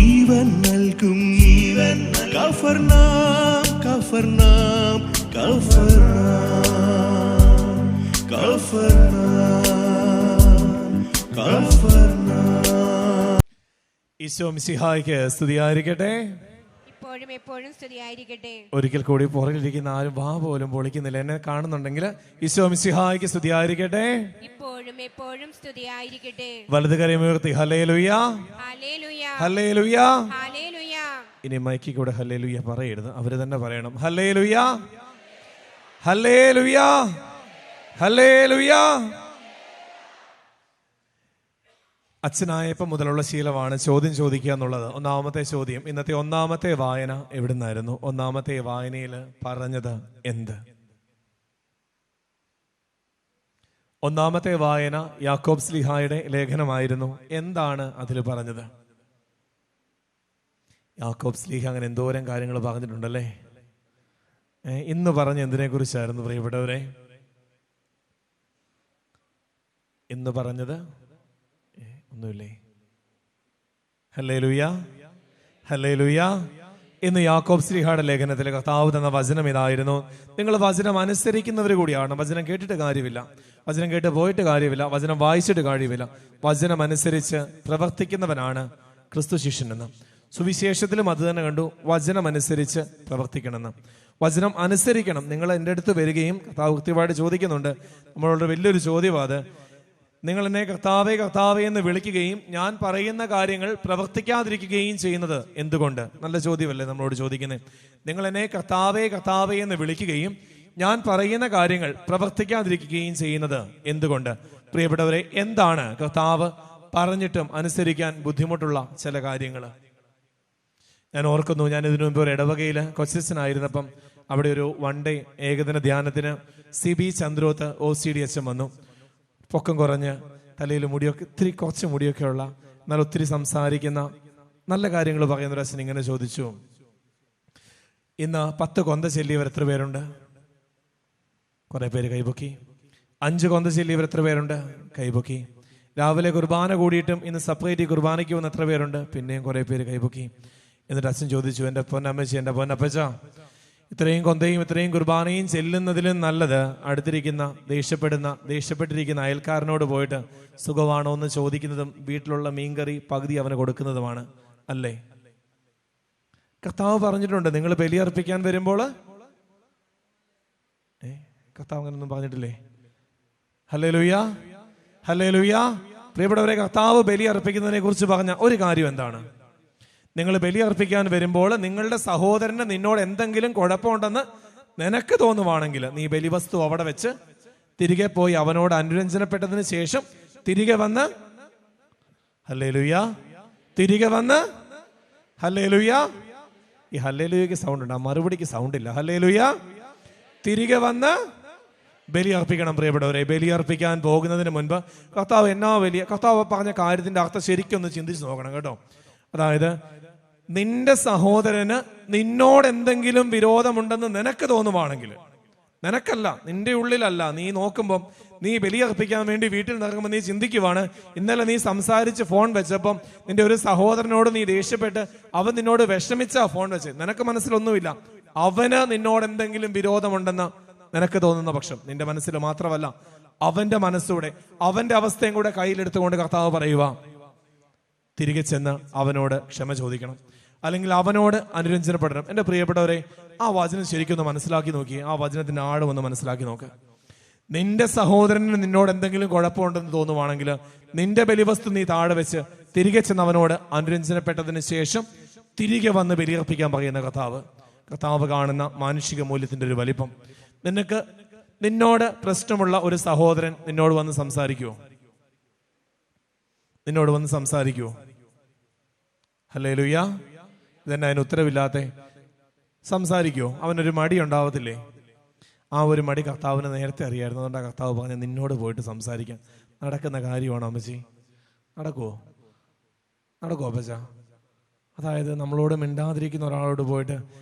ജീവൻ നൽകും കഫർനാം കഫർനാം കഫർനാം കഫർനാം കഫർനാം. ഈശോ മിശിഹായ്ക്ക് സ്തുതിയായിരിക്കട്ടെ. ഇപ്പോഴും എപ്പോഴും സ്തുതിയായിരിക്കട്ടെ. ഒരിക്കൽ കൂടി പുറകിലിരിക്കുന്ന ആരും വാ പോലും പൊളിക്കുന്നില്ല. എന്നെ കാണുന്നുണ്ടെങ്കിൽ ഈശോ മിശിഹായ്ക്ക് സ്തുതിയായിരിക്കട്ടെ. ഇപ്പോഴും എപ്പോഴും സ്തുതിയായിരിക്കട്ടെ. വലത് കരമുയർത്തി ഹല്ലേലൂയ ഹല്ലേലൂയ ഹല്ലേലൂയ. ഹല്ലേലൂയ. ഇനി മൈക്കിൽ കൂടെ ഹല്ലേലൂയ പറയരുത്, അവര് തന്നെ പറയണം. ഹല്ലേലൂയ ഹല്ലേലൂയ ഹല്ലേലൂയ. അച്ഛനായപ്പം മുതലുള്ള ശീലമാണ് ചോദ്യം ചോദിക്കുക എന്നുള്ളത്. ഒന്നാമത്തെ ചോദ്യം, ഇന്നത്തെ ഒന്നാമത്തെ വായന എവിടുന്നായിരുന്നു? ഒന്നാമത്തെ വായനയിൽ പറഞ്ഞത് എന്ത്? ഒന്നാമത്തെ വായന യാക്കോബ് ശ്ലീഹായുടെ ലേഖനമായിരുന്നു. എന്താണ് അതിൽ പറഞ്ഞത്? യാക്കോബ് ശ്ലീഹ അങ്ങനെ എന്തോരം കാര്യങ്ങൾ പറഞ്ഞിട്ടുണ്ടല്ലേ. ഇന്ന് പറഞ്ഞ എന്തിനെ കുറിച്ചായിരുന്നു പ്രിയപ്പെട്ടവരെ? ഇന്ന് പറഞ്ഞത് ഒന്നുമില്ലേ? Hallelujah hallelujah. ഇന്ന് യാക്കോബ് ശ്ലീഹയുടെ ലേഖനത്തിലെ കർത്താവ് തന്ന വചനം ഇതായിരുന്നു. നിങ്ങൾ വചനം അനുസരിക്കുന്നവർ കൂടിയാണ്. വചനം കേട്ടിട്ട് കാര്യമില്ല, വചനം കേട്ട് പോയിട്ട് കാര്യമില്ല, വചനം വായിച്ചിട്ട് കാര്യമില്ല. വചനം അനുസരിച്ച് പ്രവർത്തിക്കുന്നവനാണ് ക്രിസ്തു ശിഷ്യനെന്ന്. സുവിശേഷത്തിലും അത് തന്നെ കണ്ടു, വചനം അനുസരിച്ച് പ്രവർത്തിക്കണമെന്ന്. വചനം അനുസരിക്കണം. നിങ്ങൾ എൻ്റെ അടുത്ത് വരികയും കർത്താവ് കൃത്യമായിട്ട് ചോദിക്കുന്നുണ്ട്. നമ്മളോട് വലിയൊരു ചോദ്യമാണ് അത്. നിങ്ങൾ എന്നെ കർത്താവേ കർത്താവേ എന്ന് വിളിക്കുകയും ഞാൻ പറയുന്ന കാര്യങ്ങൾ പ്രവർത്തിക്കാതിരിക്കുകയും ചെയ്യുന്നത് എന്തുകൊണ്ട്? നല്ല ചോദ്യമല്ലേ നമ്മളോട് ചോദിക്കുന്നത്. നിങ്ങൾ എന്നെ കർത്താവേ കർത്താവേ എന്ന് വിളിക്കുകയും ഞാൻ പറയുന്ന കാര്യങ്ങൾ പ്രവർത്തിക്കാതിരിക്കുകയും ചെയ്യുന്നത് എന്തുകൊണ്ട്? പ്രിയപ്പെട്ടവരെ, എന്താണ് കർത്താവ് പറഞ്ഞിട്ടും അനുസരിക്കാൻ ബുദ്ധിമുട്ടുള്ള ചില കാര്യങ്ങൾ? ഞാൻ ഓർക്കുന്നു, ഞാൻ ഇതിനു മുമ്പ് ഒരു ഇടവകയിൽ കൊച്ചനായിരുന്നപ്പം അവിടെ ഒരു വൺ ഡേ ഏകദിന ധ്യാനത്തിന് CB ചന്ദ്രോത്ത് OCD അച്ഛൻ വന്നു. പൊക്കം കുറഞ്ഞ്, തലയിൽ മുടിയൊക്കെ ഇത്തിരി കുറച്ച് മുടിയൊക്കെ ഉള്ള, എന്നാൽ ഒത്തിരി സംസാരിക്കുന്ന, നല്ല കാര്യങ്ങൾ പറയുന്ന ഒരു അച്ഛൻ ഇങ്ങനെ ചോദിച്ചു, ഇന്ന് 10 കൊന്ത ചെല്ലിയവർ എത്ര പേരുണ്ട്? കുറെ പേര് കൈപൊക്കി. 5 കൊന്ത ചെല്ലിയവർ എത്ര പേരുണ്ട്? കൈപൊക്കി. രാവിലെ കുർബാന കൂടിയിട്ടും ഇന്ന് സെപ്പറേറ്റ് കുർബാനയ്ക്ക് വന്ന് എത്ര പേരുണ്ട്? പിന്നെയും കുറെ പേര് കൈപൊക്കി. എന്നിട്ട് അച്ഛൻ ചോദിച്ചു, എൻ്റെ പൊന്നമ്മച്ചി, എൻ്റെ പൊന്നപ്പച്ച, ഇത്രയും കൊന്തയും ഇത്രയും കുർബാനയും ചെല്ലുന്നതിലും നല്ലത് അടുത്തിരിക്കുന്ന ദേഷ്യപ്പെട്ടിരിക്കുന്ന അയൽക്കാരനോട് പോയിട്ട് സുഖമാണോ എന്ന് ചോദിക്കുന്നതും വീട്ടിലുള്ള മീൻകറി പകുതി അവന് കൊടുക്കുന്നതുമാണ്, അല്ലേ? കർത്താവ് പറഞ്ഞിട്ടുണ്ട്, നിങ്ങൾ ബലിയർപ്പിക്കാൻ വരുമ്പോൾ കർത്താവ് അങ്ങനൊന്നും പറഞ്ഞിട്ടില്ലേ? Hallelujah hallelujah. പ്രിയപ്പെട്ടവരെ, കർത്താവ് ബലിയർപ്പിക്കുന്നതിനെ കുറിച്ച് പറഞ്ഞ ഒരു കാര്യം എന്താണ്? നിങ്ങൾ ബലിയർപ്പിക്കാൻ വരുമ്പോൾ നിങ്ങളുടെ സഹോദരന് നിന്നോട് എന്തെങ്കിലും കുഴപ്പമുണ്ടെന്ന് നിനക്ക് തോന്നുവാണെങ്കിൽ നീ ബലിവസ്തു അവിടെ വെച്ച് തിരികെ പോയി അവനോട് അനുരഞ്ജനപ്പെട്ടതിന് ശേഷം തിരികെ വന്ന് ഹല്ലേലൂയ, തിരികെ വന്ന് ഹല്ലേലൂയ. ഈ ഹല്ലേലൂയക്ക് സൗണ്ട് ഉണ്ട്, ആ മറുപടിക്ക് സൗണ്ട് ഇല്ല. ഹല്ലേലൂയ, തിരികെ വന്ന് ബലിയർപ്പിക്കണം. പ്രിയപ്പെട്ടവരെ, ബലിയർപ്പിക്കാൻ പോകുന്നതിന് മുൻപ് കർത്താവ് പറഞ്ഞ കാര്യത്തിന്റെ അർത്ഥം ശരിക്കൊന്ന് ചിന്തിച്ച് നോക്കണം കേട്ടോ. അതായത്, നിന്റെ സഹോദരന് നിന്നോട് എന്തെങ്കിലും വിരോധമുണ്ടെന്ന് നിനക്ക് തോന്നുവാണെങ്കിൽ, നിനക്കല്ല, നിന്റെ ഉള്ളിലല്ല, നീ നോക്കുമ്പം, നീ ബലിയർപ്പിക്കാൻ വേണ്ടി വീട്ടിൽ നിറങ്ങുമ്പോൾ നീ ചിന്തിക്കുവാണ്, ഇന്നലെ നീ സംസാരിച്ച് ഫോൺ വെച്ചപ്പം നിന്റെ ഒരു സഹോദരനോട് നീ ദേഷ്യപ്പെട്ട് അവൻ നിന്നോട് വിഷമിച്ചാ ഫോൺ വെച്ച്, നിനക്ക് മനസ്സിലൊന്നുമില്ല, അവന് നിന്നോട് എന്തെങ്കിലും വിരോധമുണ്ടെന്ന് നിനക്ക് തോന്നുന്ന പക്ഷം, നിന്റെ മനസ്സിൽ മാത്രമല്ല അവന്റെ മനസ്സൂടെ അവന്റെ അവസ്ഥയും കൂടെ കയ്യിലെടുത്തുകൊണ്ട് കർത്താവ് പറയുക, തിരികെ ചെന്ന് അവനോട് ക്ഷമ ചോദിക്കണം, അല്ലെങ്കിൽ അവനോട് അനുരഞ്ജനപ്പെടണം. എൻ്റെ പ്രിയപ്പെട്ടവരെ, ആ വചനം ശരിക്കൊന്ന് മനസ്സിലാക്കി നോക്കി, ആ വചനത്തിന്റെ ആഴമൊന്ന് മനസ്സിലാക്കി നോക്ക്. നിന്റെ സഹോദരന് നിന്നോട് എന്തെങ്കിലും കുഴപ്പമുണ്ടെന്ന് തോന്നുവാണെങ്കിൽ നിന്റെ ബലിവസ്തു നീ താഴെ വെച്ച് തിരികെ ചെന്ന് അവനോട് അനുരഞ്ജനപ്പെട്ടതിന് ശേഷം തിരികെ വന്ന് ബലിയർപ്പിക്കാൻ പറയുന്ന കർത്താവ് കാണുന്ന മാനുഷിക മൂല്യത്തിന്റെ ഒരു വലിപ്പം. നിന്നോട് പ്രശ്നമുള്ള ഒരു സഹോദരൻ നിന്നോട് വന്ന് സംസാരിക്കുമോ? നിന്നോട് വന്ന് സംസാരിക്കുമോ? ഹല്ലേലൂയ. ഇതന്നെ അതിന് ഉത്തരവില്ലാതെ സംസാരിക്കുമോ? അവനൊരു മടി ഉണ്ടാവത്തില്ലേ? ആ ഒരു മടി കർത്താവിന് നേരത്തെ അറിയായിരുന്നു. അതുകൊണ്ടാണ് കർത്താവ് പറഞ്ഞ നിന്നോട് പോയിട്ട് സംസാരിക്കാൻ. നടക്കുന്ന കാര്യമാണോ അമ്മച്ചി? നടക്കുമോ അപ്പച്ച? അതായത്, നമ്മളോട് മിണ്ടാതിരിക്കുന്ന ഒരാളോട് പോയിട്ട്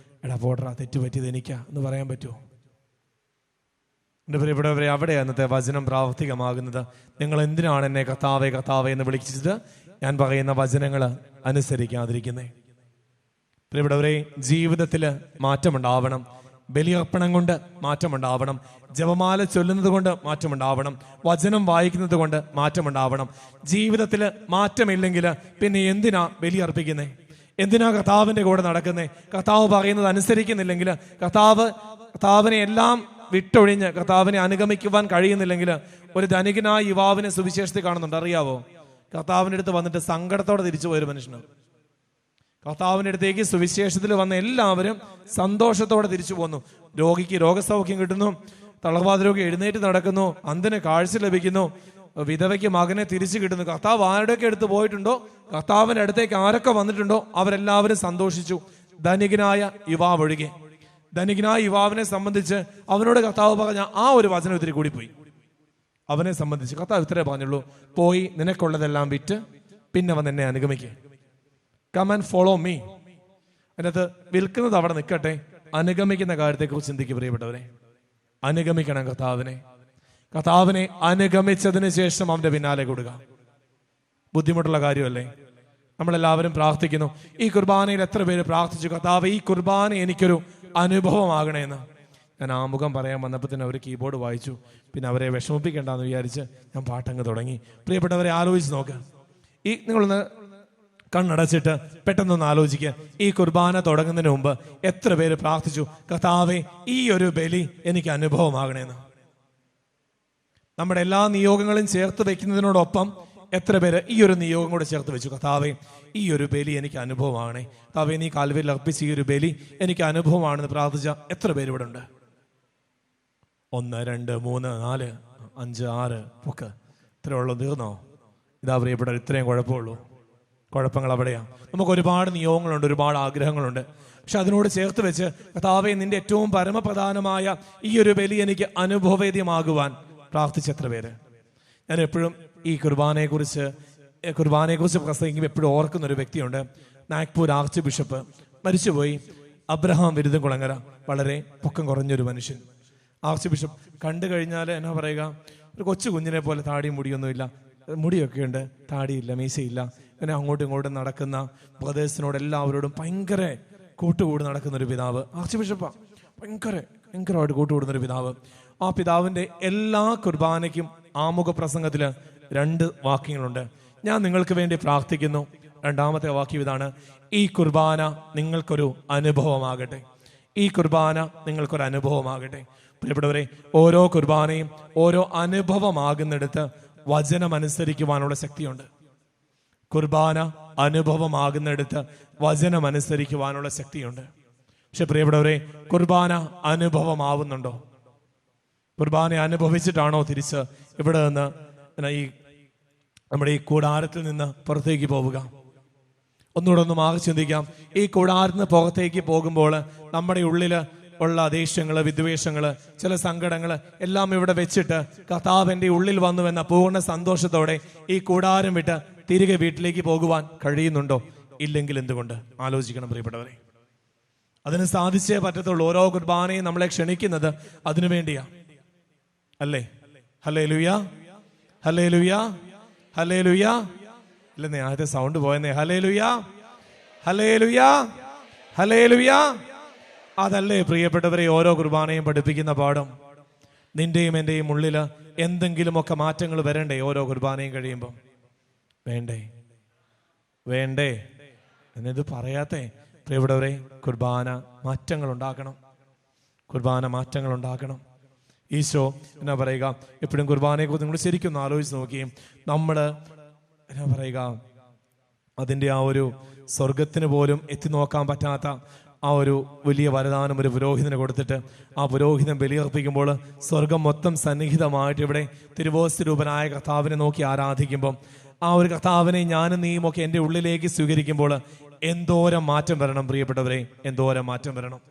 എടാ പോട്ടറാ, തെറ്റ് പറ്റിയത് എനിക്കാ എന്ന് പറയാൻ പറ്റുമോ? എൻ്റെ പ്രിയപ്പെട്ടവരെ, അവിടെയാണ് ഇന്നത്തെ വചനം പ്രാവർത്തികമാകുന്നത്. നിങ്ങൾ എന്തിനാണ് എന്നെ കർത്താവേ കർത്താവേ എന്ന് വിളിച്ചത്? ഞാൻ പറയുന്ന വചനങ്ങൾ അനുസരിക്കാതിരിക്കുന്നേ? പ്രിയപ്പെട്ടവരെ, ജീവിതത്തിൽ മാറ്റമുണ്ടാവണം. ബലിയർപ്പണം കൊണ്ട് മാറ്റമുണ്ടാവണം. ജപമാല ചൊല്ലുന്നത് കൊണ്ട് മാറ്റമുണ്ടാവണം. വചനം വായിക്കുന്നത് കൊണ്ട് മാറ്റമുണ്ടാവണം. ജീവിതത്തിൽ മാറ്റമില്ലെങ്കിൽ പിന്നെ എന്തിനാ ബലിയർപ്പിക്കുന്നേ? എന്തിനാ കർത്താവിന്റെ കൂടെ നടക്കുന്നേ? കർത്താവ് പറയുന്നത് അനുസരിക്കുന്നില്ലെങ്കിൽ, കർത്താവിനെ എല്ലാം വിട്ടൊഴിഞ്ഞ് കർത്താവിനെ അനുഗമിക്കുവാൻ കഴിയുന്നില്ലെങ്കിൽ, ഒരു ധനികനായ യുവാവിനെ സുവിശേഷത്തിൽ കാണുന്നുണ്ട്. അറിയാവോ? കർത്താവിന്റെ അടുത്ത് വന്നിട്ട് സങ്കടത്തോടെ തിരിച്ചു പോയൊരു മനുഷ്യന്. കർത്താവിന്റെ അടുത്തേക്ക് സുവിശേഷത്തിൽ വന്ന എല്ലാവരും സന്തോഷത്തോടെ തിരിച്ചു പോന്നു. രോഗിക്ക് രോഗസൗഖ്യം കിട്ടുന്നു, തളർവാദ രോഗി എഴുന്നേറ്റ് നടക്കുന്നു, അന്ധന് കാഴ്ച ലഭിക്കുന്നു, വിധവയ്ക്ക് മകനെ തിരിച്ചു കിട്ടുന്നു. കർത്താവ് ആരുടെയൊക്കെ അടുത്ത് പോയിട്ടുണ്ടോ, കർത്താവിന്റെ അടുത്തേക്ക് ആരൊക്കെ വന്നിട്ടുണ്ടോ, അവരെല്ലാവരും സന്തോഷിച്ചു, ധനികനായ യുവാവ് ഒഴികെ. ധനികനായ യുവാവിനെ സംബന്ധിച്ച് അവനോട് കർത്താവ് പറഞ്ഞ ആ ഒരു വചനം ഇത്തിരി കൂടി പോയി. അവനെ സംബന്ധിച്ച് കർത്താവ് ഇത്രേ പറഞ്ഞുള്ളൂ, പോയി നിനക്കുള്ളതെല്ലാം വിറ്റ് പിന്നെ വന്ന് എന്നെ അനുഗമിക്കേ. Come and follow me. അതിനകത്ത് വിൽക്കുന്നത് അവിടെ നിൽക്കട്ടെ, അനുഗമിക്കുന്ന കാര്യത്തെക്കുറിച്ച് ചിന്തിക്കുക പ്രിയപ്പെട്ടവരെ. അനുഗമിക്കണം കർത്താവിനെ. കർത്താവിനെ അനുഗമിച്ചതിന് ശേഷം അവന്റെ പിന്നാലെ കൊടുക്കുക. ബുദ്ധിമുട്ടുള്ള കാര്യമല്ലേ? നമ്മളെല്ലാവരും പ്രാർത്ഥിക്കുന്നു. ഈ കുർബാനയിൽ എത്ര പേര് പ്രാർത്ഥിച്ചു, കർത്താവ് ഈ കുർബാന എനിക്കൊരു അനുഭവമാകണേന്ന്? ഞാൻ ആമുഖം പറയാൻ വന്നപ്പോൾ തന്നെ അവർ കീബോർഡ് വായിച്ചു. പിന്നെ അവരെ വിഷമിപ്പിക്കേണ്ടെന്ന് വിചാരിച്ച് ഞാൻ പാട്ടങ്ങ് തുടങ്ങി. പ്രിയപ്പെട്ടവരെ, ആലോചിച്ച് നോക്ക്. ഈ നിങ്ങളൊന്ന് കണ്ണടച്ചിട്ട് പെട്ടെന്നൊന്ന് ആലോചിക്കുക. ഈ കുർബാന തുടങ്ങുന്നതിന് മുമ്പ് എത്ര പേര് പ്രാർത്ഥിച്ചു, കർത്താവേ ഈ ഒരു ബലി എനിക്ക് അനുഭവമാകണേന്ന്? നമ്മുടെ എല്ലാ നിയോഗങ്ങളും ചേർത്ത് വെക്കുന്നതിനോടൊപ്പം എത്ര പേര് ഈ ഒരു നിയോഗം കൂടെ ചേർത്ത് വെച്ചു, കർത്താവേ ഈ ഒരു ബലി എനിക്ക് അനുഭവമാണേ, കർത്താവേ നീ കാൽവരിയിൽ അർപ്പിച്ച ഈ ഒരു ബലി എനിക്ക് അനുഭവമാണെന്ന് പ്രാർത്ഥിച്ച എത്ര പേര് ഇവിടെ ഉണ്ട്? 1 2 3 4 5 6 ഒക്കെ ഇത്രേ ഉള്ളൂ. തീർന്നോ? ഇതാ പ്രിയപ്പെട്ട, ഇത്രയും കുഴപ്പമുള്ളൂ. കുഴപ്പങ്ങൾ അവിടെയാ. നമുക്ക് ഒരുപാട് നിയോഗങ്ങളുണ്ട്, ഒരുപാട് ആഗ്രഹങ്ങളുണ്ട്. പക്ഷെ അതിനോട് ചേർത്ത് വെച്ച് കർത്താവേ നിന്റെ ഏറ്റവും പരമപ്രധാനമായ ഈ ഒരു ബലി എനിക്ക് അനുഭവവേദ്യമാകുവാൻ പ്രാർത്ഥിച്ച എത്ര പേര്? ഞാൻ എപ്പോഴും ഈ കുർബാനയെക്കുറിച്ച് പ്രസംഗിക്കുമ്പോൾ എപ്പോഴും ഓർക്കുന്ന ഒരു വ്യക്തിയുണ്ട്. നാഗ്പൂർ ആർച്ച് ബിഷപ്പ്, മരിച്ചുപോയി, അബ്രഹാം വിരുദംകുളങ്ങര. വളരെ പൊക്കം കുറഞ്ഞൊരു മനുഷ്യൻ. ആർച്ച് ബിഷപ്പ് കണ്ടു കഴിഞ്ഞാൽ എന്നാ പറയുക, ഒരു കൊച്ചു കുഞ്ഞിനെ പോലെ താടിയും മുടിയൊന്നുമില്ല, മുടിയൊക്കെ ഉണ്ട്, താടിയില്ല, മീശയില്ല. അങ്ങനെ അങ്ങോട്ടും ഇങ്ങോട്ടും നടക്കുന്ന ബ്രദേഴ്സിനോട് എല്ലാവരോടും ഭയങ്കര കൂട്ടുകൂടി നടക്കുന്ന ഒരു പിതാവ്. ആർച്ച് ബിഷപ്പാ, ഭയങ്കരമായിട്ട് കൂട്ടുകൂടുന്ന ഒരു പിതാവ്. ആ പിതാവിന്റെ എല്ലാ കുർബാനയ്ക്കും ആമുഖ പ്രസംഗത്തില് 2 വാക്യങ്ങളുണ്ട്. ഞാൻ നിങ്ങൾക്ക് വേണ്ടി പ്രാർത്ഥിക്കുന്നു. 2ാമത്തെ വാക്യം ഇതാണ്: ഈ കുർബാന നിങ്ങൾക്കൊരു അനുഭവമാകട്ടെ. ഈ കുർബാന നിങ്ങൾക്കൊരു അനുഭവമാകട്ടെ. പ്രിയപ്പെട്ടവരെ, ഓരോ കുർബാനയും ഓരോ അനുഭവമാകുന്നിടത്ത് വചനം അനുസരിക്കുവാനുള്ള ശക്തിയുണ്ട്. കുർബാന അനുഭവമാകുന്നിടത്ത് വചനം അനുസരിക്കുവാനുള്ള ശക്തിയുണ്ട്. പക്ഷെ പ്രിയപ്പെട്ടവരെ, കുർബാന അനുഭവമാവുന്നുണ്ടോ? കുർബാന അനുഭവിച്ചിട്ടാണോ തിരിച്ച് ഇവിടെ നിന്ന് നമ്മുടെ ഈ കൂടാരത്തിൽ നിന്ന് പുറത്തേക്ക് പോവുക? ഒന്നുകൂടെ ഒന്ന് മാറി ചിന്തിക്കാം. ഈ കൂടാരത്തിൽ നിന്ന് പുറത്തേക്ക് പോകുമ്പോൾ നമ്മുടെ ഉള്ളില് ഉള്ള ദേഷ്യങ്ങള്, വിദ്വേഷങ്ങള്, ചില സങ്കടങ്ങള് എല്ലാം ഇവിടെ വെച്ചിട്ട് കർത്താവ് എൻ്റെ ഉള്ളിൽ വന്നുവെന്ന പൂർണ്ണ സന്തോഷത്തോടെ ഈ കൂടാരം വിട്ട് തിരികെ വീട്ടിലേക്ക് പോകുവാൻ കഴിയുന്നുണ്ടോ? ഇല്ലെങ്കിൽ എന്തുകൊണ്ട്? ആലോചിക്കണം പ്രിയപ്പെട്ടവരെ. അതിന് സാധിച്ചേ പറ്റത്തുള്ളൂ. ഓരോ കുർബാനയും നമ്മളെ ക്ഷണിക്കുന്നത് അതിനു വേണ്ടിയാ, അല്ലേ? ഹല്ലേലൂയ, ഹല്ലേലൂയ, ഹല്ലേലൂയ. ഇല്ലെന്നേ, ആദ്യത്തെ സൗണ്ട് പോയെന്നേ. ഹല്ലേലൂയ, ഹല്ലേലൂയ, ഹല്ലേലൂയ. അതല്ലേ പ്രിയപ്പെട്ടവരെ ഓരോ കുർബാനയും പഠിപ്പിക്കുന്ന പാഠം? നിന്റെയും എന്റെയും ഉള്ളില് എന്തെങ്കിലുമൊക്കെ മാറ്റങ്ങൾ വരണ്ടേ ഓരോ കുർബാനയും കഴിയുമ്പം? വേണ്ടേ എന്നിത് പറയാത്തേ? പ്രിയപ്പെട്ടവരെ, കുർബാന മാറ്റങ്ങൾ ഉണ്ടാക്കണം. കുർബാന മാറ്റങ്ങൾ ഉണ്ടാക്കണം. ഈശോ എന്നാ പറയുക, എപ്പോഴും കുർബാനയെക്കുറിച്ച് നിങ്ങൾ ശരിക്കും ഒന്ന് ആലോചിച്ച് നോക്കുകയും നമ്മൾ എന്നാ പറയുക, അതിൻ്റെ ആ ഒരു സ്വർഗത്തിന് പോലും എത്തി നോക്കാൻ പറ്റാത്ത ആ ഒരു വലിയ വരദാനം ഒരു പുരോഹിതന് കൊടുത്തിട്ട് ആ പുരോഹിതൻ ബലിയർപ്പിക്കുമ്പോൾ സ്വർഗം മൊത്തം സന്നിഹിതമായിട്ട് ഇവിടെ തിരുവോസ്തരൂപനായ കർത്താവിനെ നോക്കി ആരാധിക്കുമ്പം ആ ഒരു കർത്താവിനെ ഞാനും നീയും ഒക്കെ എൻ്റെ ഉള്ളിലേക്ക് സ്വീകരിക്കുമ്പോൾ എന്തോരം മാറ്റം വരണം പ്രിയപ്പെട്ടവരെ, എന്തോരം മാറ്റം വരണം.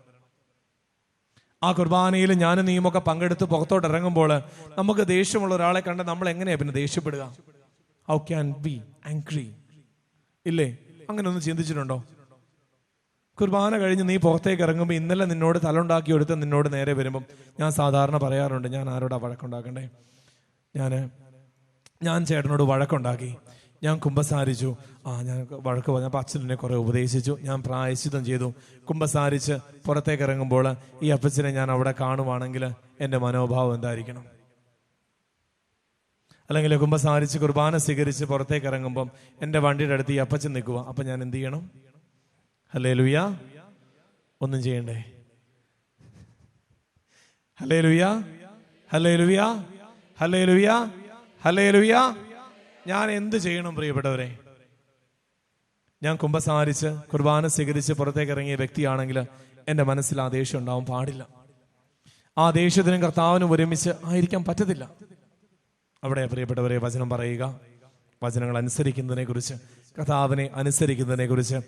ആ കുർബാനയിൽ ഞാനും നീയുമൊക്കെ പങ്കെടുത്ത് പുറത്തോട്ട് ഇറങ്ങുമ്പോൾ നമുക്ക് ദേഷ്യമുള്ള ഒരാളെ കണ്ട് നമ്മൾ എങ്ങനെയാ പിന്നെ ദേഷ്യപ്പെടുക? How can be angry? ഇല്ലേ? അങ്ങനെ ഒന്ന് ചിന്തിച്ചിട്ടുണ്ടോ? കുർബാന കഴിഞ്ഞ് നീ പുറത്തേക്ക് ഇറങ്ങുമ്പോൾ ഇന്നലെ നിന്നോട് തലുണ്ടാക്കി എടുത്ത് നിന്നോട് നേരെ വരുമ്പം ഞാൻ സാധാരണ പറയാറുണ്ട്, ഞാൻ ആരോടാ വഴക്കുണ്ടാക്കണ്ടേ? ഞാൻ ചേട്ടനോട് വഴക്കുണ്ടാക്കി, ഞാൻ കുമ്പസാരിച്ചു, ഞാൻ വഴക്ക് പറഞ്ഞു, അപ്പം അച്ഛൻ എന്നെ കുറെ ഉപദേശിച്ചു, ഞാൻ പ്രായശ്ചിത്തം ചെയ്തു. കുമ്പസാരിച്ച് പുറത്തേക്ക് ഇറങ്ങുമ്പോൾ ഈ അപ്പച്ചനെ ഞാൻ അവിടെ കാണുവാണെങ്കിൽ എൻ്റെ മനോഭാവം എന്തായിരിക്കണം? അല്ലെങ്കിൽ കുമ്പസാരിച്ച് കുർബാന സ്വീകരിച്ച് പുറത്തേക്ക് ഇറങ്ങുമ്പം എൻ്റെ വണ്ടിയുടെ അടുത്ത് ഈ അപ്പച്ചൻ നിൽക്കുക, അപ്പം ഞാൻ എന്ത് ചെയ്യണം? ഹല്ലേലൂയ. ഒന്നും ചെയ്യണ്ടേ? ഹല്ലേലൂയ, ഹല്ലേലൂയ, ഹല്ലേലൂയ, ഹല്ലേലൂയ. ഞാൻ എന്ത് ചെയ്യണം പ്രിയപ്പെട്ടവരെ? ഞാൻ കുമ്പസാരിച്ച് കുർബാന സ്വീകരിച്ച് പുറത്തേക്ക് ഇറങ്ങിയ വ്യക്തിയാണെങ്കിൽ എൻ്റെ മനസ്സിൽ ആ ദേഷ്യം ഉണ്ടാവാൻ പാടില്ല. ആ ദേഷ്യത്തിനും കർത്താവിനും ഒരുമിച്ച് ആയിരിക്കാൻ പറ്റത്തില്ല. അവിടെ പ്രിയപ്പെട്ടവരെ വചനം പറയുക, വചനങ്ങൾ അനുസരിക്കുന്നതിനെ കുറിച്ച്, കർത്താവിനെ അനുസരിക്കുന്നതിനെ കുറിച്ച്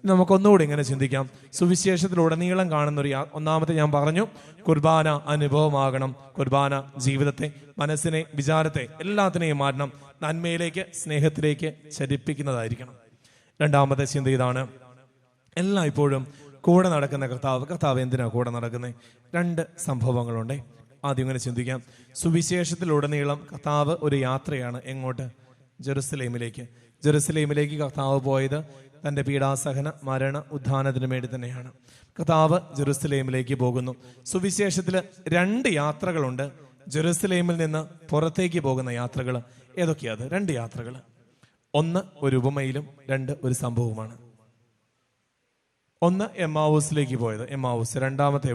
നമുക്കൊന്നുകൂടി ഇങ്ങനെ ചിന്തിക്കാം. സുവിശേഷത്തിലുടനീളം കാണുന്ന ഒരു ഒന്നാമത്തെ ഞാൻ പറഞ്ഞു, കുർബാന അനുഭവമാകണം. കുർബാന ജീവിതത്തെ, മനസ്സിനെ, വിചാരത്തെ എല്ലാത്തിനെയും മാറ്റണം, നന്മയിലേക്ക്, സ്നേഹത്തിലേക്ക് ചലിപ്പിക്കുന്നതായിരിക്കണം. രണ്ടാമത്തെ ചിന്ത ഇതാണ്, എല്ലായ്പ്പോഴും കൂടെ നടക്കുന്ന കർത്താവ് എന്തിനാ കൂടെ നടക്കുന്നത്? രണ്ട് സംഭവങ്ങളുണ്ട്. ആദ്യം ഇങ്ങനെ ചിന്തിക്കാം. സുവിശേഷത്തിലുടനീളം കർത്താവ് ഒരു യാത്രയാണ്. എങ്ങോട്ട്? ജെറുസലേമിലേക്ക്. ജെറുസലേമിലേക്ക് കർത്താവ് പോയത് തൻ്റെ പീഡാസഹന, മരണ, ഉത്ഥാനത്തിന് വേണ്ടി തന്നെയാണ്. കർത്താവ് ജെറുസലേമിലേക്ക് പോകുന്നു. സുവിശേഷത്തിൽ 2 യാത്രകളുണ്ട്. ജെറുസലേമിൽ നിന്ന് പുറത്തേക്ക് പോകുന്ന യാത്രകൾ. ഏതൊക്കെയാണ് 2 യാത്രകൾ? ഒന്ന് ഒരു ഉപമയിലും, 2 ഒരു സംഭവവുമാണ്. ഒന്ന് എമ്മാവൂസിലേക്ക് പോയത്, എമ്മാവൂസ്. രണ്ടാമത്തെ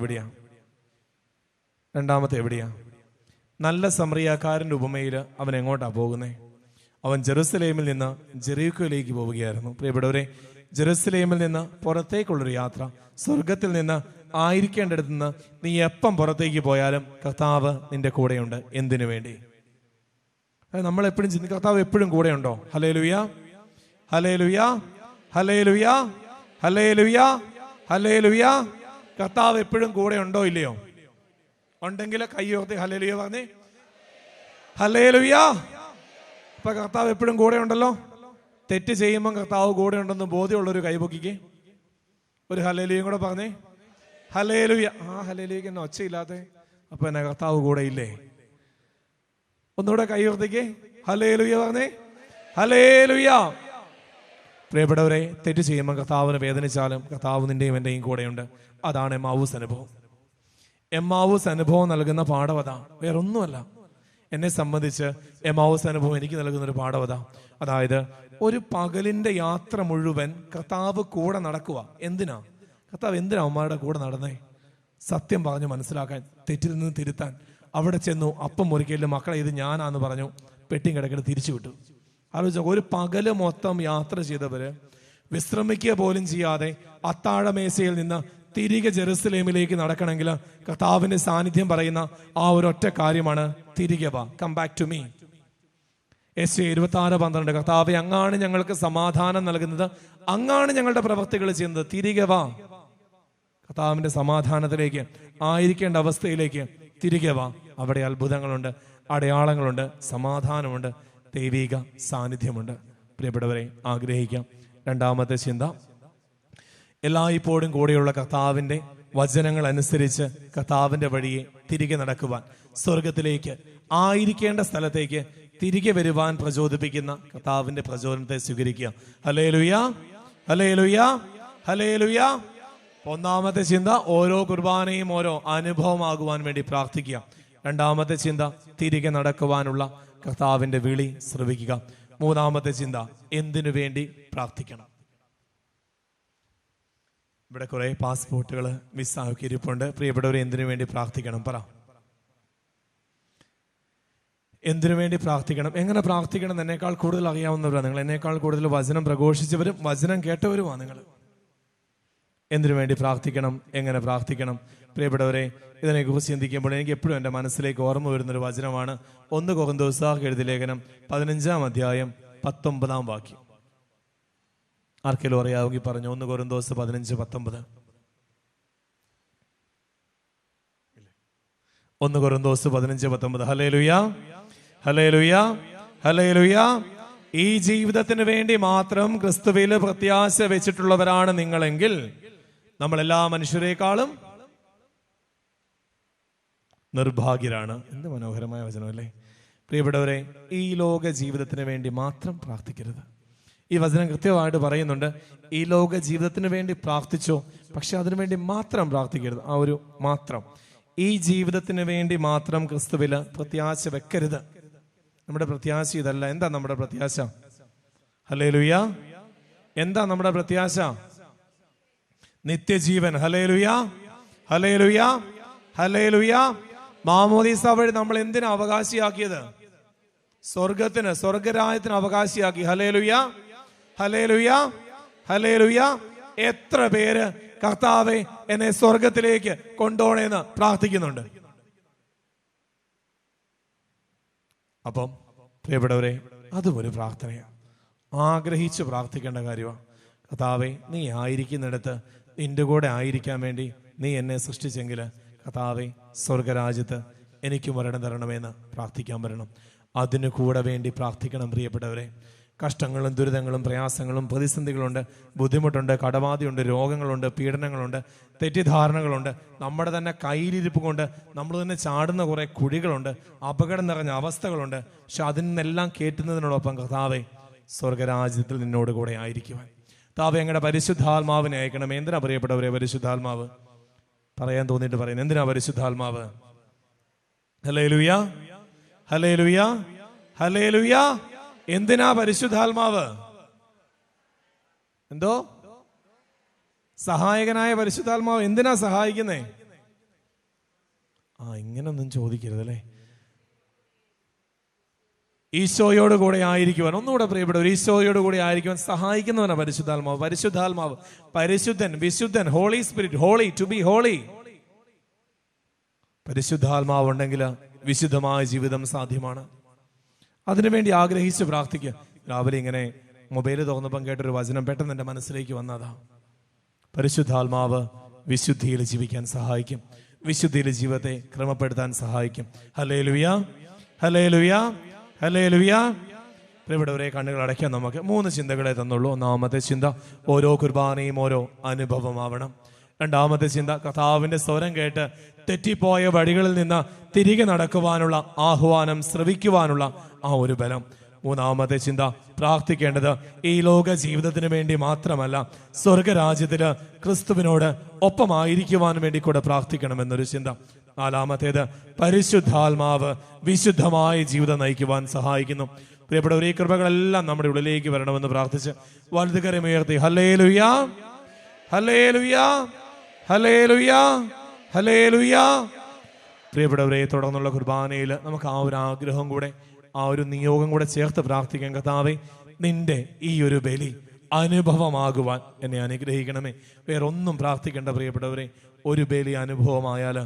എവിടെയാ? നല്ല സമറിയാക്കാരൻ്റെ ഉപമയിൽ അവൻ എങ്ങോട്ടാ പോകുന്നത്? അവൻ ജെറുസലേമിൽ നിന്ന് ജെറീക്കോയിലേക്ക് പോവുകയായിരുന്നു. പ്രിയപ്പെട്ടവരെ, ജെറുസലേമിൽ നിന്ന് പുറത്തേക്കുള്ളൊരു യാത്ര, സ്വർഗത്തിൽ നിന്ന് ആയിരിക്കേണ്ടടുത്ത് നിന്ന് നീ എപ്പം പുറത്തേക്ക് പോയാലും കർത്താവ് നിന്റെ കൂടെയുണ്ട്. എന്തിനു വേണ്ടി? നമ്മൾ എപ്പോഴും ചിന്തിക്കും, കർത്താവ് എപ്പോഴും കൂടെയുണ്ടോ? ഹല്ലേലൂയ, ഹല്ലേലൂയ, ഹല്ലേലൂയ, ഹല്ലേലൂയ, ഹല്ലേലൂയ. കർത്താവ് എപ്പോഴും കൂടെ ഉണ്ടോ ഇല്ലയോ? ഉണ്ടെങ്കിൽ കൈയോർത്തി ഹല്ലേലൂയ പറഞ്ഞേ. ഹല്ലേലൂയ. ഇപ്പൊ കർത്താവ് എപ്പോഴും കൂടെ ഉണ്ടല്ലോ. തെറ്റ് ചെയ്യുമ്പോൾ കർത്താവ് കൂടെ ഉണ്ടെന്ന് ബോധ്യമുള്ളൊരു കൈപൊക്കിക്ക് ഒരു ഹല്ലേലൂയും കൂടെ പറഞ്ഞേ. ഹല്ലേലൂയ. ഹല്ലേലൂയക്ക് എന്നെ ഒച്ചയില്ലാതെ. അപ്പൊ എന്നെ കർത്താവ് കൂടെ ഇല്ലേ? ഒന്നുകൂടെ കൈയോർത്തിക്ക് ഹല്ലേലൂയ പറഞ്ഞേ. ഹല്ലേലൂയ. പ്രിയപ്പെട്ടവരെ, തെറ്റ് ചെയ്യുമ്പോൾ കർത്താവിന് വേദനിച്ചാലും കർത്താവ് നിന്റെയും എന്റെയും കൂടെയുണ്ട്. അതാണ് എമ്മാവൂസ് അനുഭവം. എമ്മാവൂസ് അനുഭവം നൽകുന്ന പാഠവത വേറൊന്നുമല്ല. എന്നെ സംബന്ധിച്ച് എമ്മാവൂസ് അനുഭവം എനിക്ക് നൽകുന്ന ഒരു പാഠവത. അതായത് ഒരു പകലിന്റെ യാത്ര മുഴുവൻ കർത്താവ് കൂടെ നടക്കുക. എന്തിനാ അമ്മമാരുടെ കൂടെ നടന്നേ? സത്യം പറഞ്ഞ് മനസ്സിലാക്കാൻ, തെറ്റിൽ നിന്ന് തിരുത്താൻ. അവിടെ ചെന്നു, അപ്പം മുറിക്കലിൽ മക്കളെ ഇത് ഞാനാന്ന് പറഞ്ഞു, പെട്ടിയും കിടക്കിട്ട് തിരിച്ചു വിട്ടു. ആലോചിച്ച, ഒരു പകല് മൊത്തം യാത്ര ചെയ്തവര് വിശ്രമിക്കുക പോലും ചെയ്യാതെ അത്താഴമേശയിൽ നിന്ന് തിരികെ ജെറുസലേമിലേക്ക് നടക്കണമെങ്കിൽ കർത്താവിന്റെ സാന്നിധ്യം പറയുന്ന ആ ഒരൊറ്റ കാര്യമാണ്, തിരികെ വാ, കം ബാക്ക് ടു മീ. യെശയ്യാ 26:12, കർത്താവേ, അങ്ങാണ് ഞങ്ങൾക്ക് സമാധാനം നൽകുന്നത്, അങ്ങാണ് ഞങ്ങളുടെ പ്രവൃത്തികൾ ചെയ്യുന്നത്, തിരികെ വാ. കർത്താവിന്റെ സമാധാനത്തിലേക്ക്, ആയിരിക്കേണ്ട അവസ്ഥയിലേക്ക് തിരികെ വാ. അവിടെ അത്ഭുതങ്ങളുണ്ട്, അടയാളങ്ങളുണ്ട്, സമാധാനമുണ്ട്, ദൈവിക സാന്നിധ്യമുണ്ട്. പ്രിയപ്പെട്ടവരെ, ആഗ്രഹിക്കാം. രണ്ടാമത്തെ ചിന്ത, എല്ലായ്പ്പോഴും കൂടെയുള്ള കർത്താവിന്റെ വചനങ്ങൾ അനുസരിച്ച് കർത്താവിന്റെ വഴിയെ തിരികെ നടക്കുവാൻ, സ്വർഗത്തിലേക്ക്, ആയിരിക്കേണ്ട സ്ഥലത്തേക്ക് തിരികെ വരുവാൻ പ്രചോദിപ്പിക്കുന്ന കർത്താവിന്റെ പ്രചോദനത്തെ സ്വീകരിക്കുക. ഹല്ലേലൂയ, ഹല്ലേലൂയ, ഹല്ലേലൂയ. ഒന്നാമത്തെ ചിന്ത, ഓരോ കുർബാനയും ഓരോ അനുഭവമാകുവാൻ വേണ്ടി പ്രാർത്ഥിക്കുക. രണ്ടാമത്തെ ചിന്ത, തിരികെ നടക്കുവാനുള്ള കർത്താവിന്റെ വിളി ശ്രവിക്കുക. മൂന്നാമത്തെ ചിന്ത, എന്തിനു വേണ്ടി പ്രാർത്ഥിക്കണം? ഇവിടെ കുറെ പാസ്പോർട്ടുകൾ മിസ്സാക്കി ഇരിപ്പുണ്ട്. പ്രിയപ്പെട്ടവരെ, എന്തിനു വേണ്ടി പ്രാർത്ഥിക്കണം? പറ. എന്തിനു വേണ്ടി പ്രാർത്ഥിക്കണം? എങ്ങനെ പ്രാർത്ഥിക്കണം? എന്നേക്കാൾ കൂടുതൽ അറിയാവുന്നവരാണ് നിങ്ങൾ. എന്നേക്കാൾ കൂടുതൽ വചനം പ്രഘോഷിച്ചവരും വചനം കേട്ടവരുമാണ് നിങ്ങൾ. എന്തിനു വേണ്ടി പ്രാർത്ഥിക്കണം? എങ്ങനെ പ്രാർത്ഥിക്കണം? പ്രിയപ്പെട്ടവരെ, ഇതിനെക്കുറിച്ച് ചിന്തിക്കുമ്പോൾ എനിക്ക് എപ്പോഴും എൻ്റെ മനസ്സിലേക്ക് ഓർമ്മ വരുന്നൊരു വചനമാണ് 1 കൊരിന്തോസ്യർക്ക് എഴുതിയ ലേഖനം 15-ാം അധ്യായം 19-ാം വാക്യം. ആർക്കെങ്കിലും അറിയാവുമെങ്കിൽ പറഞ്ഞു. 1 കൊരിന്തോസ് 15:19. 1 കൊരിന്തോസ് 15:19. ഹല്ലേലൂയ, ഹല്ലേലൂയ, ഹല്ലേലൂയ. ഈ ജീവിതത്തിന് വേണ്ടി മാത്രം ക്രിസ്തുവിൽ പ്രത്യാശ വെച്ചിട്ടുള്ളവരാണ് നിങ്ങളെങ്കിൽ നമ്മളെല്ലാ മനുഷ്യരെക്കാളും നിർഭാഗ്യരാണ്. എന്ത് മനോഹരമായ വചനമല്ലേ? പ്രിയപ്പെട്ടവരെ, ഈ ലോക ജീവിതത്തിന് വേണ്ടി മാത്രം പ്രാർത്ഥിക്കരുത്. ഈ വചനം കൃത്യമായിട്ട് പറയുന്നുണ്ട്, ഈ ലോക ജീവിതത്തിന് വേണ്ടി പ്രാർത്ഥിച്ചോ, പക്ഷെ അതിനു വേണ്ടി മാത്രം പ്രാർത്ഥിക്കരുത്. ആ ഒരു മാത്രം, ഈ ജീവിതത്തിന് വേണ്ടി മാത്രം ക്രിസ്തുവിൽ പ്രത്യാശ വെക്കരുത്. നമ്മുടെ പ്രത്യാശ ഇതല്ല. എന്താ നമ്മുടെ പ്രത്യാശ? ഹല്ലേലൂയ. എന്താ നമ്മുടെ പ്രത്യാശ? നിത്യജീവൻ. ഹല്ലേലൂയ, ഹല്ലേലൂയ, ഹല്ലേലൂയ. മാമോദീസ വഴി നമ്മൾ എന്തിനാ അവകാശിയാക്കിയത്? സ്വർഗത്തിന്, സ്വർഗരാജ്യത്തിന് അവകാശിയാക്കി. ഹല്ലേലൂയ, ഹല്ലേലൂയ, ഹല്ലേലൂയ. എത്ര പേര് കർത്താവേ എന്നെ സ്വർഗത്തിലേക്ക് കൊണ്ടുപോണേന്ന് പ്രാർത്ഥിക്കുന്നുണ്ട്? അപ്പം പ്രിയപ്പെട്ടവരെ, അതും ഒരു പ്രാർത്ഥനയാണ്. ആഗ്രഹിച്ച് പ്രാർത്ഥിക്കേണ്ട കാര്യമാണ്. കർത്താവേ, നീ ആയിരിക്കുന്നിടത്ത് നിന്റെ കൂടെ ആയിരിക്കാൻ വേണ്ടി നീ എന്നെ സൃഷ്ടിച്ചെങ്കിൽ കർത്താവേ, സ്വർഗരാജ്യത്ത് എനിക്ക് മരണം തരണമെന്ന് പ്രാർത്ഥിക്കാൻ വരണം. അതിനു കൂടെ വേണ്ടി പ്രാർത്ഥിക്കണം. പ്രിയപ്പെട്ടവരെ, കഷ്ടങ്ങളും ദുരിതങ്ങളും പ്രയാസങ്ങളും പ്രതിസന്ധികളുണ്ട്, ബുദ്ധിമുട്ടുണ്ട്, കടബാധയുണ്ട്, രോഗങ്ങളുണ്ട്, പീഡനങ്ങളുണ്ട്, തെറ്റിദ്ധാരണകളുണ്ട്, നമ്മുടെ തന്നെ കയ്യിലിരിപ്പ് കൊണ്ട് നമ്മൾ തന്നെ ചാടുന്ന കുറെ കുഴികളുണ്ട്, അപകടം നിറഞ്ഞ അവസ്ഥകളുണ്ട്. പക്ഷെ അതിൽ നിന്നെല്ലാം കേട്ടുന്നതിനോടൊപ്പം കർത്താവേ, സ്വർഗരാജ്യത്തിൽ നിന്നോട് കൂടെ ആയിരിക്കുവാൻ കർത്താവേ, ഞങ്ങളുടെ പരിശുദ്ധാത്മാവിനെ അയക്കണമേ. എന്തിനാ പ്രിയപ്പെട്ടവരെ പരിശുദ്ധാത്മാവ്? പറയാൻ തോന്നിയിട്ട് പറയുന്നത്, എന്തിനാ പരിശുദ്ധാത്മാവ്? ഹല്ലേലൂയ, ഹല്ലേലൂയ, ഹല്ലേലൂയ. എന്തിനാ പരിശുദ്ധാത്മാവ്? എന്തോ സഹായകനായ പരിശുദ്ധാത്മാവ് എന്തിനാ സഹായിക്കുന്നേ? ഇങ്ങനൊന്നും ചോദിക്കരുതല്ലേ. ഈശോയോട് കൂടെ ആയിരിക്കുവാൻ, ഒന്നുകൂടെ പ്രിയപ്പെട്ടവർ, ഈശോയോട് കൂടെ ആയിരിക്കുവാൻ സഹായിക്കുന്നവനാണ് പരിശുദ്ധാത്മാവ്. പരിശുദ്ധാത്മാവ്, പരിശുദ്ധൻ, വിശുദ്ധൻ, holy spirit, holy, to be holy. പരിശുദ്ധാത്മാവ് ഉണ്ടെങ്കിൽ വിശുദ്ധമായ ജീവിതം സാധ്യമാണ്. അതിനുവേണ്ടി ആഗ്രഹിച്ച് പ്രാർത്ഥിക്കുക. രാവിലെ ഇങ്ങനെ മൊബൈൽ തുറന്നപ്പം കേട്ടൊരു വചനം പെട്ടെന്ന് എൻ്റെ മനസ്സിലേക്ക് വന്നതാ. പരിശുദ്ധാത്മാവ് വിശുദ്ധിയിൽ ജീവിക്കാൻ സഹായിക്കും, വിശുദ്ധിയിൽ ജീവിതത്തെ ക്രമപ്പെടുത്താൻ സഹായിക്കും. ഹല്ലേലൂയ, ഹല്ലേലൂയ, ഹല്ലേലൂയ. പ്രിയപ്പെട്ടവരെ, കണ്ണുകൾ അടയ്ക്കാൻ നമുക്ക് 3 ചിന്തകളെ തന്നുള്ളൂ. ഒന്നാമത്തെ ചിന്ത, ഓരോ കുർബാനയും ഓരോ അനുഭവമാവണം. രണ്ടാമത്തെ ചിന്ത, കർത്താവിന്റെ സ്വരം കേട്ട് തെറ്റിപ്പോയ വഴികളിൽ നിന്ന് തിരികെ നടക്കുവാനുള്ള ആഹ്വാനം ശ്രവിക്കുവാനുള്ള ആ ഒരു ബലം. മൂന്നാമത്തെ ചിന്ത, പ്രാർത്ഥിക്കേണ്ടത് ഈ ലോക ജീവിതത്തിന് വേണ്ടി മാത്രമല്ല, സ്വർഗരാജ്യത്തില് ക്രിസ്തുവിനോട് ഒപ്പമായിരിക്കുവാൻ വേണ്ടി കൂടെ പ്രാർത്ഥിക്കണമെന്നൊരു ചിന്ത. നാലാമത്തേത്, പരിശുദ്ധാത്മാവ് വിശുദ്ധമായ ജീവിതം നയിക്കുവാൻ സഹായിക്കുന്നു. പ്രിയപ്പെട്ടവർ, ഈ കൃപകളെല്ലാം നമ്മുടെ ഉള്ളിലേക്ക് വരണമെന്ന് പ്രാർത്ഥിച്ച് വലതുകരമുയർത്തി ഹല്ലേലൂയ, ഹല്ലേലൂയ, ഹല്ലേലൂയ, ഹല്ലേലൂയ. പ്രിയപ്പെട്ടവരെ, തുടർന്നുള്ള കുർബാനയിൽ നമുക്ക് ആ ഒരു ആഗ്രഹം കൂടെ, ആ ഒരു നിയോഗം കൂടെ ചേർത്ത് പ്രാർത്ഥിക്കാം. കർത്താവേ, നിന്റെ ഈ ഒരു ബലി അനുഭവമാകുവാൻ എന്നെ അനുഗ്രഹിക്കണമേ. വേറെ ഒന്നും പ്രാർത്ഥിക്കേണ്ട പ്രിയപ്പെട്ടവരെ. ഒരു ബലി അനുഭവമായാൽ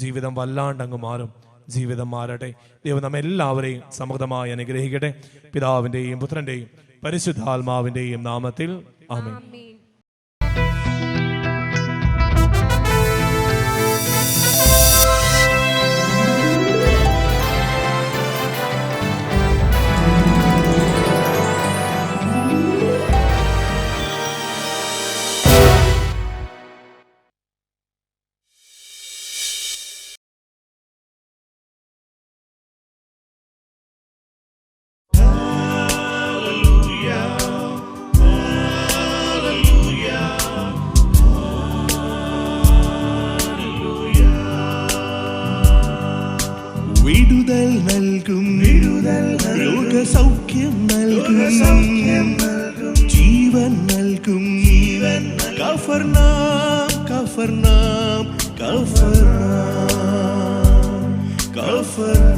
ജീവിതം വല്ലാണ്ടങ്ങ് മാറും. ജീവിതം മാറട്ടെ. ദൈവം നമ്മെല്ലാവരെയും സമൃദ്ധമായി അനുഗ്രഹിക്കട്ടെ. പിതാവിന്റെയും പുത്രന്റെയും പരിശുദ്ധാത്മാവിന്റെയും നാമത്തിൽ ആമേൻ. വിടുതൽ നൽകും, രോഗസൗഖ്യം നൽകും, ജീവൻ നൽകും. കഫർനാം, കഫർനാം, കഫർനാം, കഫർനാം.